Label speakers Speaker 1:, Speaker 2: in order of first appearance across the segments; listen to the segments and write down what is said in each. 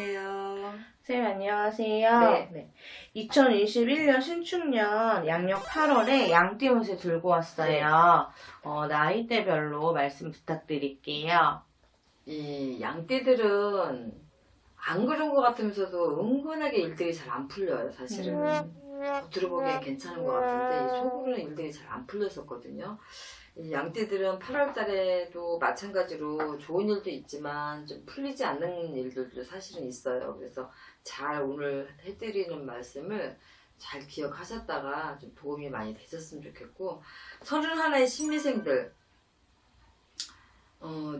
Speaker 1: 안녕하세요.
Speaker 2: 쌤 안녕하세요.
Speaker 1: 네.
Speaker 2: 2021년 신축년 양력 8월에 양띠옷을 들고 왔어요. 나이대별로 말씀 부탁드릴게요.
Speaker 1: 이 양띠들은 안 그런 것 같으면서도 은근하게 일들이 잘 안 풀려요, 사실은. 들어보기엔 괜찮은 것 같은데, 이 속으로는 일들이 잘 안 풀렸었거든요. 이 양띠들은 8월 달에도 마찬가지로 좋은 일도 있지만 좀 풀리지 않는 일들도 사실은 있어요. 그래서 잘 오늘 해드리는 말씀을 잘 기억하셨다가 좀 도움이 많이 되셨으면 좋겠고, 31의 신미생들,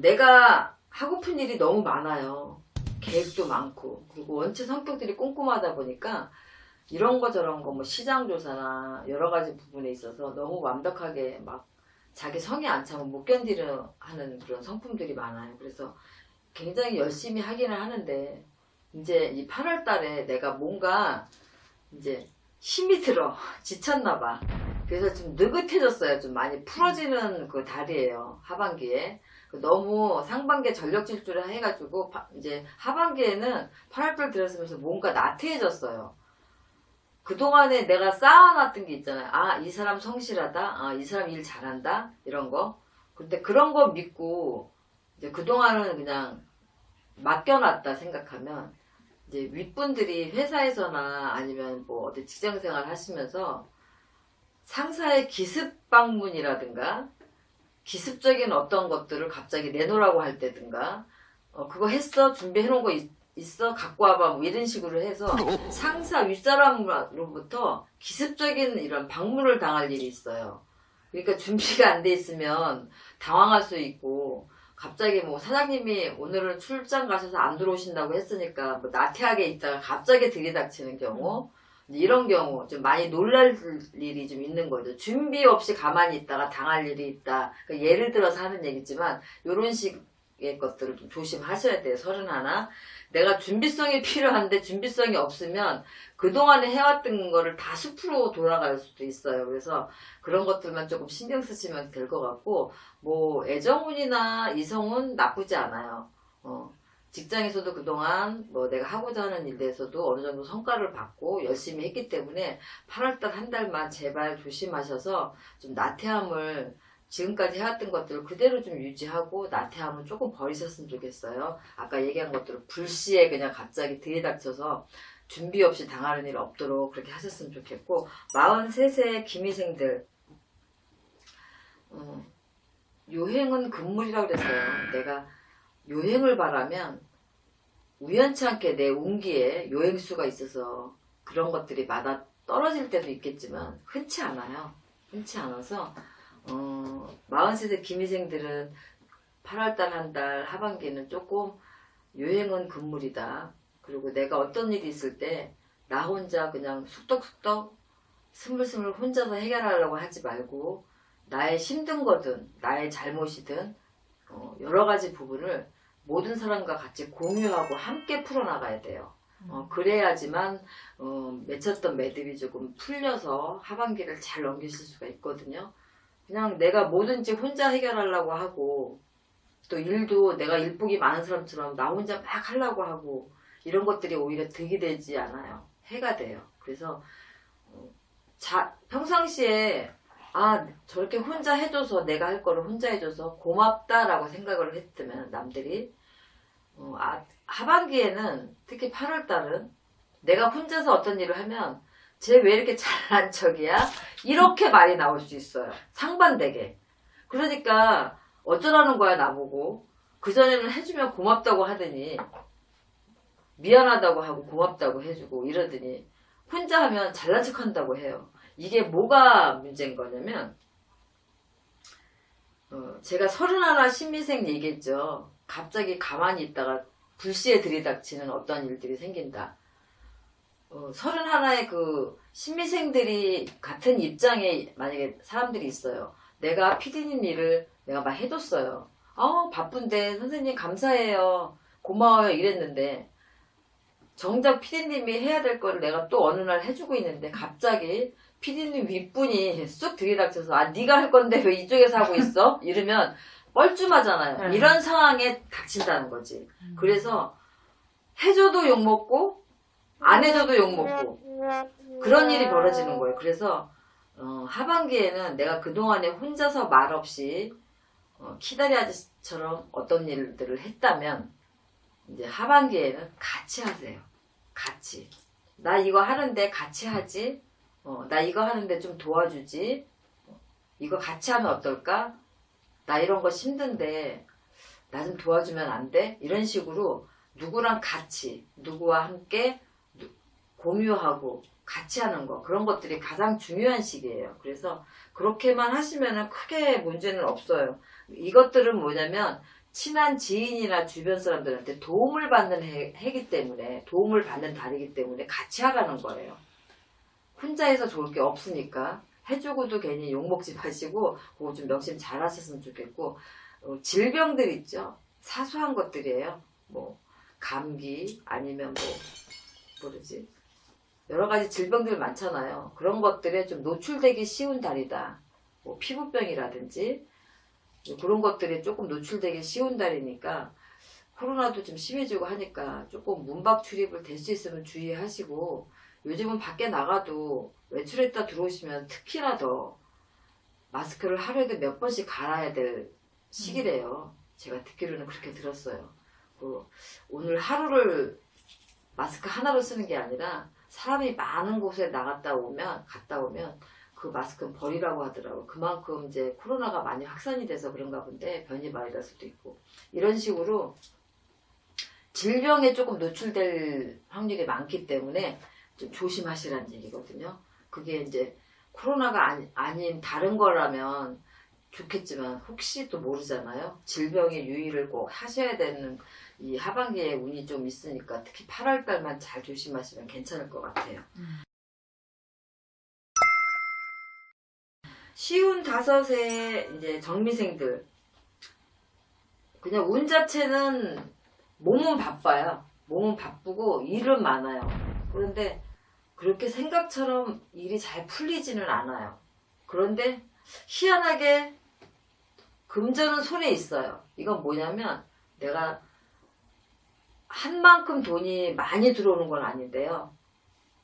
Speaker 1: 내가 하고픈 일이 너무 많아요. 계획도 많고, 그리고 원체 성격들이 꼼꼼하다 보니까 이런 거 저런 거 뭐 시장 조사나 여러 가지 부분에 있어서 너무 완벽하게 막 자기 성에 안 차면 못 견디는 하는 그런 성품들이 많아요. 그래서 굉장히 열심히 하기는 하는데 이제 이 8월 달에 내가 뭔가 이제 힘이 들어 지쳤나 봐. 그래서 좀 느긋해졌어요. 좀 많이 풀어지는 그 달이에요. 하반기에. 너무 상반기에 전력 질주를 해가지고 이제 하반기에는 8월달 들어서면서 뭔가 나태해졌어요. 그동안에 내가 쌓아놨던 게 있잖아요. 아, 이 사람 성실하다. 아, 이 사람 일 잘한다. 이런 거. 근데 그런 거 믿고 이제 그동안은 그냥 맡겨놨다 생각하면 이제 윗분들이 회사에서나 아니면 뭐 어디 직장생활 하시면서 상사의 기습 방문이라든가 기습적인 어떤 것들을 갑자기 내놓으라고 할 때든가 그거 했어? 준비해놓은 거 있어? 갖고 와봐 뭐 이런 식으로 해서 상사 윗사람으로부터 기습적인 이런 방문을 당할 일이 있어요. 그러니까 준비가 안 돼 있으면 당황할 수 있고 갑자기 뭐 사장님이 오늘은 출장 가셔서 안 들어오신다고 했으니까 뭐 나태하게 있다가 갑자기 들이닥치는 경우 이런 경우 좀 많이 놀랄 일이 좀 있는 거죠. 준비 없이 가만히 있다가 당할 일이 있다. 그러니까 예를 들어서 하는 얘기지만 이런 식의 것들을 좀 조심하셔야 돼요. 31. 내가 준비성이 필요한데 준비성이 없으면 그동안에 해왔던 거를 다 숲으로 돌아갈 수도 있어요. 그래서 그런 것들만 조금 신경 쓰시면 될 것 같고 뭐 애정운이나 이성운 나쁘지 않아요. 직장에서도 그동안 뭐 내가 하고자 하는 일에서도 어느 정도 성과를 받고 열심히 했기 때문에 8월달 한 달만 제발 조심하셔서 좀 나태함을 지금까지 해왔던 것들을 그대로 좀 유지하고 나태함을 조금 버리셨으면 좋겠어요. 아까 얘기한 것들을 불시에 그냥 갑자기 들이닥쳐서 준비 없이 당하는 일 없도록 그렇게 하셨으면 좋겠고 43세 기미생들 요행은 금물이라고 그랬어요. 내가 요행을 바라면 우연치 않게 내 운기에 요행수가 있어서 그런 것들이 맞아 떨어질 때도 있겠지만 흔치 않아요. 흔치 않아서 43세 기미생들은 8월달 한 달 하반기는 조금 요행은 금물이다. 그리고 내가 어떤 일이 있을 때 나 혼자 그냥 숙덕숙덕 스물스물 혼자서 해결하려고 하지 말고 나의 힘든 거든 나의 잘못이든 여러 가지 부분을 모든 사람과 같이 공유하고 함께 풀어나가야 돼요. 그래야지만 맺혔던 매듭이 조금 풀려서 하반기를 잘 넘기실 수가 있거든요. 그냥 내가 뭐든지 혼자 해결하려고 하고 또 일도 내가 일복이 많은 사람처럼 나 혼자 막 하려고 하고 이런 것들이 오히려 득이 되지 않아요. 해가 돼요. 그래서 평상시에 저렇게 혼자 해줘서 내가 할 거를 혼자 해줘서 고맙다라고 생각을 했으면 남들이 하반기에는 특히 8월달은 내가 혼자서 어떤 일을 하면 쟤 왜 이렇게 잘난 척이야? 이렇게 말이 나올 수 있어요. 상반되게. 그러니까 어쩌라는 거야 나보고. 그전에는 해주면 고맙다고 하더니 미안하다고 하고 고맙다고 해주고 이러더니 혼자 하면 잘난 척 한다고 해요. 이게 뭐가 문제인 거냐면 제가 31 신미생 얘기했죠. 갑자기 가만히 있다가 불시에 들이닥치는 어떤 일들이 생긴다. 31의 그 신미생들이 같은 입장에 만약에 사람들이 있어요. 내가 피디님 일을 내가 막 해줬어요. 바쁜데 선생님 감사해요. 고마워요 이랬는데 정작 피디님이 해야 될 거를 내가 또 어느 날 해주고 있는데 갑자기 피디님 윗분이 쑥 들이닥쳐서 네가 할 건데 왜 이쪽에서 하고 있어? 이러면 뻘쭘하잖아요. 이런 상황에 닥친다는 거지. 그래서 해줘도 욕먹고 안 해줘도 욕먹고 그런 일이 벌어지는 거예요. 그래서 하반기에는 내가 그동안에 혼자서 말없이 키다리 아저씨처럼 어떤 일들을 했다면 이제 하반기에는 같이 하세요. 같이. 나 이거 하는데 같이 하지. 나 이거 하는데 좀 도와주지. 이거 같이 하면 어떨까? 나 이런 거 힘든데 나 좀 도와주면 안 돼? 이런 식으로 누구랑 같이, 누구와 함께 공유하고 같이 하는 거, 그런 것들이 가장 중요한 시기예요. 그래서 그렇게만 하시면 크게 문제는 없어요. 이것들은 뭐냐면 친한 지인이나 주변 사람들한테 도움을 받는 해기 때문에, 도움을 받는 달이기 때문에 같이 하라는 거예요. 혼자 해서 좋을 게 없으니까 해주고도 괜히 욕먹지 마시고 그거 좀 명심 잘 하셨으면 좋겠고, 질병들 있죠. 사소한 것들이에요. 뭐 감기 아니면 뭐지 여러 가지 질병들 많잖아요. 그런 것들에 좀 노출되기 쉬운 달이다. 뭐 피부병이라든지 그런 것들이 조금 노출되기 쉬운 달이니까, 코로나도 좀 심해지고 하니까 조금 문박 출입을 될 수 있으면 주의하시고, 요즘은 밖에 나가도 외출했다 들어오시면 특히나 더 마스크를 하루에도 몇 번씩 갈아야 될 시기래요. 제가 듣기로는 그렇게 들었어요. 오늘 하루를 마스크 하나로 쓰는 게 아니라 사람이 많은 곳에 갔다 오면 그 마스크는 버리라고 하더라고요. 그만큼 이제 코로나가 많이 확산이 돼서 그런가 본데, 변이 바이러스도 있고 이런 식으로 질병에 조금 노출될 확률이 많기 때문에 좀 조심하시라는 얘기거든요. 그게 이제 코로나가 아닌 다른 거라면 좋겠지만 혹시 또 모르잖아요. 질병의 유의를 꼭 하셔야 되는 이 하반기에 운이 좀 있으니까 특히 8월달만 잘 조심하시면 괜찮을 것 같아요. 쉬운 5세 이제 정미생들, 그냥 운 자체는 몸은 바빠요. 몸은 바쁘고 일은 많아요. 그런데 그렇게 생각처럼 일이 잘 풀리지는 않아요. 그런데 희한하게 금전은 손에 있어요. 이건 뭐냐면 내가 한 만큼 돈이 많이 들어오는 건 아닌데요.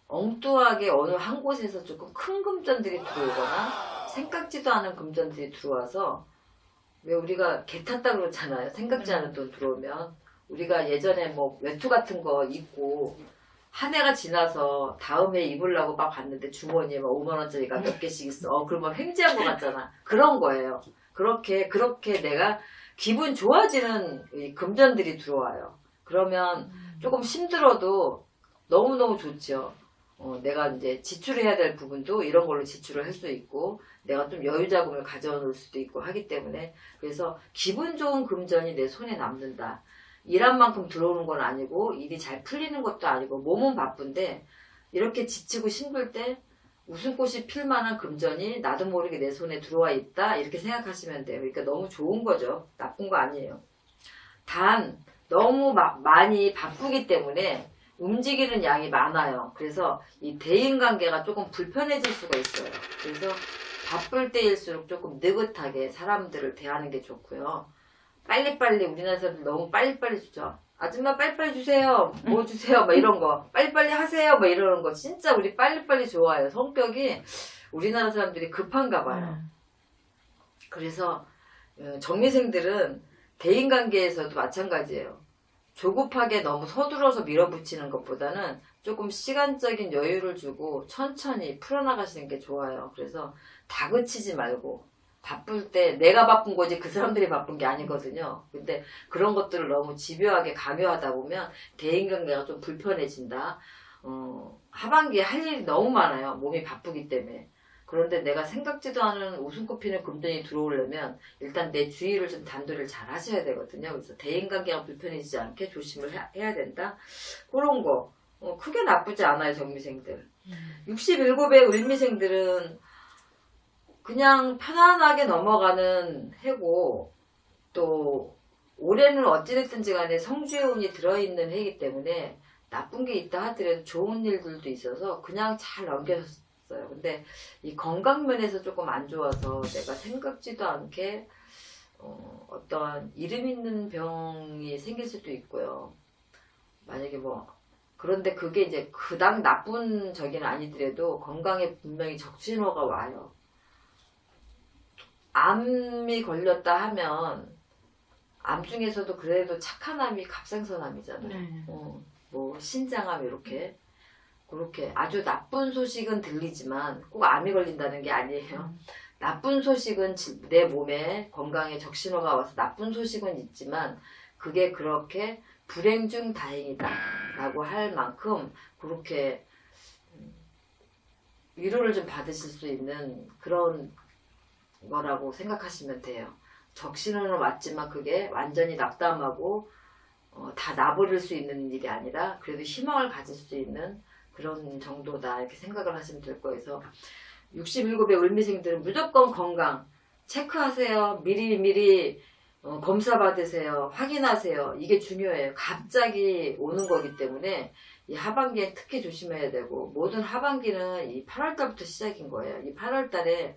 Speaker 1: 엉뚱하게 어느 한 곳에서 조금 큰 금전들이 들어오거나 생각지도 않은 금전들이 들어와서, 왜 우리가 개 탔다 그러잖아요. 생각지 않은 돈 들어오면. 우리가 예전에 뭐 외투 같은 거 입고 한 해가 지나서 다음 해 입으려고 막 봤는데 주머니에 막 5만 원짜리가 몇 개씩 있어. 그러면 횡재한 것 같잖아. 그런 거예요. 그렇게 내가 기분 좋아지는 이 금전들이 들어와요. 그러면 조금 힘들어도 너무너무 좋죠. 내가 이제 지출해야 될 부분도 이런 걸로 지출을 할 수 있고, 내가 좀 여유 자금을 가져올 수도 있고 하기 때문에, 그래서 기분 좋은 금전이 내 손에 남는다. 일한 만큼 들어오는 건 아니고 일이 잘 풀리는 것도 아니고 몸은 바쁜데, 이렇게 지치고 힘들 때 웃음꽃이 필 만한 금전이 나도 모르게 내 손에 들어와 있다, 이렇게 생각하시면 돼요. 그러니까 너무 좋은 거죠. 나쁜 거 아니에요. 단 너무 많이 바쁘기 때문에 움직이는 양이 많아요. 그래서 이 대인관계가 조금 불편해질 수가 있어요. 그래서 바쁠 때일수록 조금 느긋하게 사람들을 대하는 게 좋고요. 빨리빨리, 우리나라 사람들 너무 빨리빨리 주죠. 아줌마 빨리빨리 주세요. 뭐 주세요. 막 이런 거. 빨리빨리 하세요. 막 이러는 거. 진짜 우리 빨리빨리 좋아해요. 성격이 우리나라 사람들이 급한가 봐요. 그래서 정미생들은 대인관계에서도 마찬가지예요. 조급하게 너무 서둘러서 밀어붙이는 것보다는 조금 시간적인 여유를 주고 천천히 풀어나가시는 게 좋아요. 그래서 다그치지 말고, 바쁠 때 내가 바쁜 거지 그 사람들이 바쁜 게 아니거든요. 근데 그런 것들을 너무 집요하게 강요하다 보면 대인관계가 좀 불편해진다. 하반기에 할 일이 너무 많아요. 몸이 바쁘기 때문에. 그런데 내가 생각지도 않은 웃음꽃 피는 금전이 들어오려면 일단 내 주의를 좀 단도리를 잘 하셔야 되거든요. 그래서 대인관계가 불편해지지 않게 조심을 해야 된다. 그런 거 크게 나쁘지 않아요. 정미생들. 67의 을미생들은 그냥 편안하게 넘어가는 해고, 또 올해는 어찌됐든지 간에 성주의 운이 들어있는 해이기 때문에 나쁜 게 있다 하더라도 좋은 일들도 있어서 그냥 잘 넘겨졌어요. 근데 이 건강 면에서 조금 안 좋아서 내가 생각지도 않게 어떤 이름 있는 병이 생길 수도 있고요. 만약에 뭐 그런데 그게 이제 그닥 나쁜 적이는 아니더라도 건강에 분명히 적신호가 와요. 암이 걸렸다 하면 암 중에서도 그래도 착한 암이 갑상선암이잖아요.
Speaker 2: 네.
Speaker 1: 뭐 신장암 이렇게 그렇게 아주 나쁜 소식은 들리지만 꼭 암이 걸린다는 게 아니에요. 나쁜 소식은 내 몸에 건강에 적신호가 와서 나쁜 소식은 있지만 그게 그렇게 불행 중 다행이다 라고 할 만큼 그렇게 위로를 좀 받으실 수 있는 그런 거라고 생각하시면 돼요. 적신호는 왔지만 그게 완전히 낙담하고 다 놔버릴 수 있는 일이 아니라 그래도 희망을 가질 수 있는 그런 정도다 이렇게 생각을 하시면 될 거여서 67의 을미생들은 무조건 건강 체크하세요. 미리 검사 받으세요. 확인하세요. 이게 중요해요. 갑자기 오는 거기 때문에 이 하반기에 특히 조심해야 되고 모든 하반기는 이 8월달부터 시작인 거예요. 이 8월달에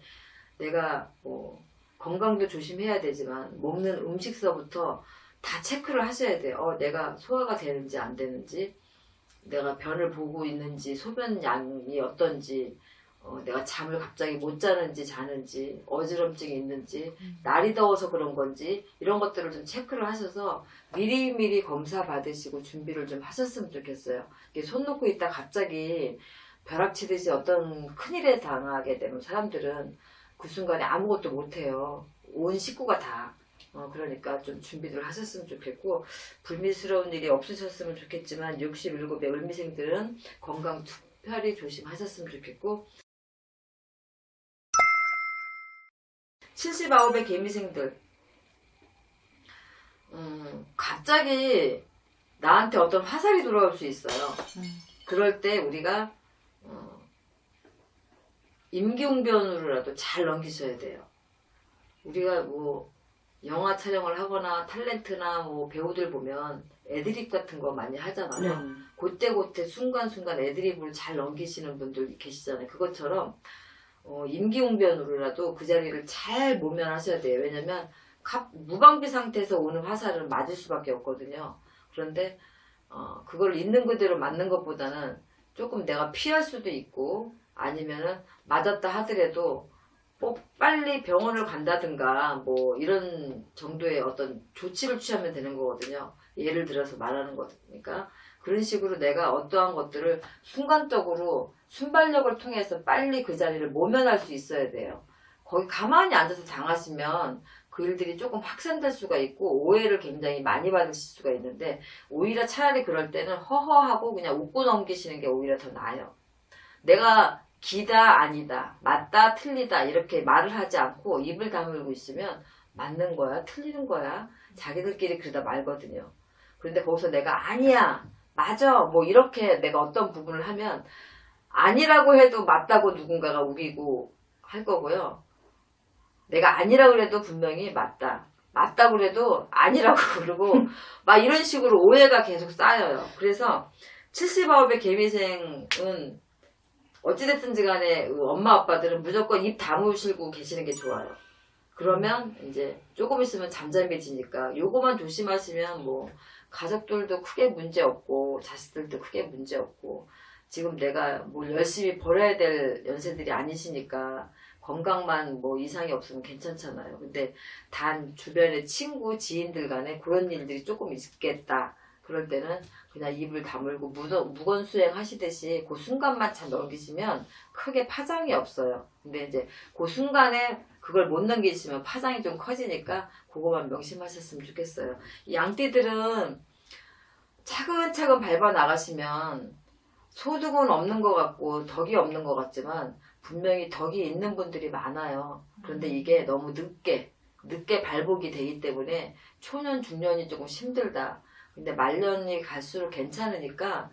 Speaker 1: 내가 뭐 건강도 조심해야 되지만 먹는 음식서부터 다 체크를 하셔야 돼요. 내가 소화가 되는지 안 되는지 내가 변을 보고 있는지 소변 양이 어떤지 내가 잠을 갑자기 못 자는지 자는지 어지럼증이 있는지 날이 더워서 그런 건지 이런 것들을 좀 체크를 하셔서 미리 검사 받으시고 준비를 좀 하셨으면 좋겠어요. 이게 손 놓고 있다 갑자기 벼락치듯이 어떤 큰일에 당하게 되면 사람들은 그 순간에 아무것도 못해요. 온 식구가 다. 그러니까 좀 준비를 하셨으면 좋겠고 불미스러운 일이 없으셨으면 좋겠지만 67의 을미생들은 건강 특별히 조심하셨으면 좋겠고 79의 개미생들 갑자기 나한테 어떤 화살이 돌아올 수 있어요. 그럴 때 우리가 임기응변으로라도 잘 넘기셔야 돼요. 우리가 뭐 영화 촬영을 하거나 탤런트나 뭐 배우들 보면 애드립 같은 거 많이 하잖아요. 그때 순간순간 애드립을 잘 넘기시는 분들 계시잖아요. 그것처럼 임기응변으로라도 그 자리를 잘 모면하셔야 돼요. 왜냐면 무방비 상태에서 오는 화살은 맞을 수밖에 없거든요. 그런데 그걸 있는 그대로 맞는 것보다는 조금 내가 피할 수도 있고 아니면은 맞았다 하더라도 꼭 빨리 병원을 간다든가 뭐 이런 정도의 어떤 조치를 취하면 되는 거거든요. 예를 들어서 말하는 거니까 그런 식으로 내가 어떠한 것들을 순간적으로 순발력을 통해서 빨리 그 자리를 모면할 수 있어야 돼요. 거기 가만히 앉아서 당하시면 그 일들이 조금 확산될 수가 있고 오해를 굉장히 많이 받으실 수가 있는데 오히려 차라리 그럴 때는 허허하고 그냥 웃고 넘기시는 게 오히려 더 나아요. 내가 기다 아니다 맞다 틀리다 이렇게 말을 하지 않고 입을 다물고 있으면 맞는 거야 틀리는 거야 자기들끼리 그러다 말거든요. 그런데 거기서 내가 아니야 맞아 뭐 이렇게 내가 어떤 부분을 하면 아니라고 해도 맞다고 누군가가 우기고 할 거고요. 내가 아니라고 그래도 분명히 맞다고 그래도 아니라고 그러고 막 이런 식으로 오해가 계속 쌓여요. 그래서 79의 개미생은 어찌됐든지 간에 엄마 아빠들은 무조건 입 다무시고 계시는 게 좋아요. 그러면 이제 조금 있으면 잠잠해지니까 요거만 조심하시면 뭐 가족들도 크게 문제 없고 자식들도 크게 문제 없고 지금 내가 뭘 열심히 벌어야 될 연세들이 아니시니까 건강만 뭐 이상이 없으면 괜찮잖아요. 근데 단 주변의 친구 지인들 간에 그런 일들이 조금 있겠다. 그럴 때는 그냥 입을 다물고 무건수행 하시듯이 그 순간만 잘 넘기시면 크게 파장이 없어요. 근데 이제 그 순간에 그걸 못 넘기시면 파장이 좀 커지니까 그거만 명심하셨으면 좋겠어요. 이 양띠들은 차근차근 밟아 나가시면 소득은 없는 것 같고 덕이 없는 것 같지만 분명히 덕이 있는 분들이 많아요. 그런데 이게 너무 늦게 발복이 되기 때문에 초년 중년이 조금 힘들다. 근데 말년이 갈수록 괜찮으니까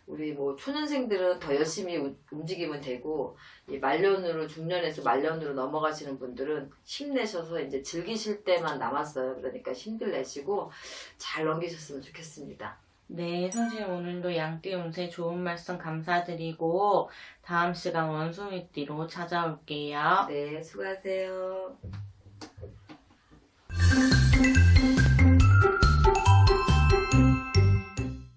Speaker 1: 우리 뭐 초년생들은 더 열심히 움직이면 되고 이 말년으로 중년에서 말년으로 넘어가시는 분들은 힘내셔서 이제 즐기실 때만 남았어요. 그러니까 힘들 내시고 잘 넘기셨으면 좋겠습니다.
Speaker 2: 네, 선생님 오늘도 양띠 운세 좋은 말씀 감사드리고 다음 시간 원숭이띠로 찾아올게요.
Speaker 1: 네, 수고하세요.